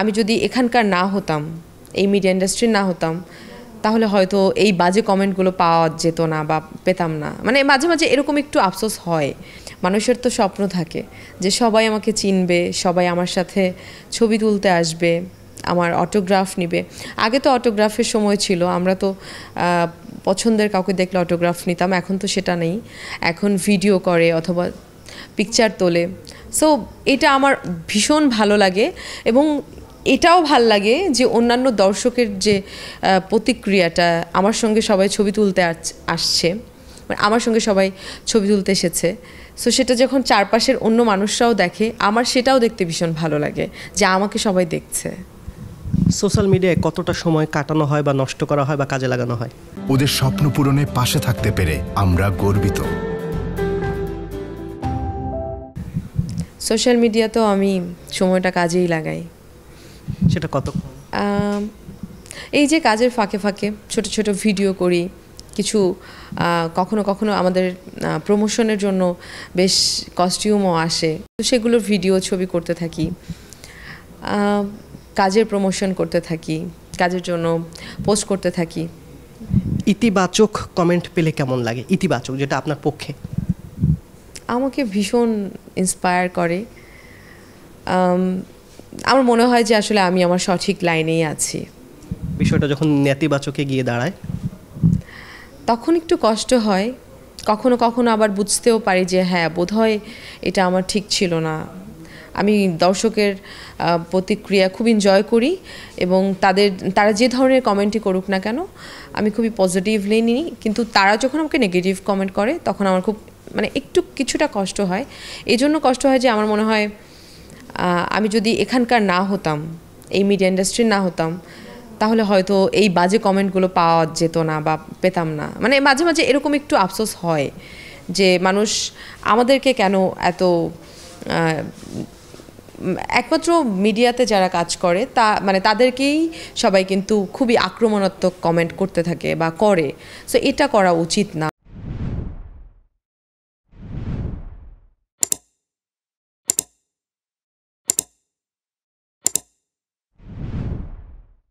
আমি যদি এখানকার না হতাম, এই মিডিয়া ইন্ডাস্ট্রির না হতাম, তাহলে হয়তো এই বাজে কমেন্টগুলো পাওয়া যেত না বা পেতাম না। মানে মাঝে মাঝে এরকম একটু আফসোস হয়। মানুষের তো স্বপ্ন থাকে যে সবাই আমাকে চিনবে, সবাই আমার সাথে ছবি তুলতে আসবে, আমার অটোগ্রাফ নিবে। আগে তো অটোগ্রাফের সময় ছিল, আমরা তো পছন্দের কাউকে দেখলে অটোগ্রাফ নিতাম, এখন তো সেটা নেই। এখন ভিডিও করে অথবা পিকচার তোলে। সো এটা আমার ভীষণ ভালো লাগে এবং এটাও ভাল লাগে যে অন্যান্য দর্শকের যে প্রতিক্রিয়াটা, আমার সঙ্গে সবাই ছবি তুলতে আসছে, আমার সঙ্গে সবাই ছবি তুলতে এসেছে। সো সেটা যখন চারপাশের অন্য মানুষরাও দেখে, আমার সেটাও দেখতে ভীষণ ভালো লাগে যে আমাকে সবাই দেখছে। সোশ্যাল মিডিয়ায় কতটা সময় কাটানো হয় বা নষ্ট করা হয় বা কাজে লাগানো হয়? ওদের স্বপ্ন পূরণে পাশে থাকতে পেরে আমরা গর্বিত। সোশ্যাল মিডিয়াতেও আমি সময়টা কাজেই লাগাই। সেটা কত? এই যে কাজের ফাঁকে ফাঁকে ছোট ছোট ভিডিও করি, কিছু কখনো কখনো আমাদের প্রমোশনের জন্য বেশ কস্টিউমও আসে, তো সেগুলোর ভিডিও ছবি করতে থাকি, কাজের প্রমোশন করতে থাকি, কাজের জন্য পোস্ট করতে থাকি। ইতিবাচক কমেন্ট পেলে কেমন লাগে? ইতিবাচক, যেটা আপনার পক্ষে। আমাকে ভীষণ ইন্সপায়ার করে। আমার মনে হয় যে আসলে আমি আমার সঠিক লাইনেই আছি। বিষয়টা যখন নেতিবাচকে গিয়ে দাঁড়ায় তখন একটু কষ্ট হয়, কখনো কখনো আবার বুঝতেও পারি যে হ্যাঁ, বোধহয় এটা আমার ঠিক ছিল না। আমি দর্শকের প্রতিক্রিয়া খুব এনজয় করি এবং তারা যে ধরনের কমেন্টই করুক না কেন আমি খুবই পজিটিভলি নিই, কিন্তু তারা যখন আমাকে নেগেটিভ কমেন্ট করে তখন আমার খুব কিছুটা কষ্ট হয়। এই জন্য কষ্ট হয় যে আমার মনে হয় আমি যদি এখানকার না হতাম, এই মিডিয়া ইন্ডাস্ট্রির না হতাম, তাহলে হয়তো এই বাজে কমেন্টগুলো পাওয়া যেত না বা পেতাম না। মানে মাঝে মাঝে এরকম একটু আফসোস হয় যে মানুষ আমাদেরকে কেন এত, একমাত্র মিডিয়াতে যারা কাজ করে তাদেরকেই সবাই কিন্তু খুবই আক্রমণাত্মক কমেন্ট করতে থাকে বা করে। সো এটা করা উচিত না।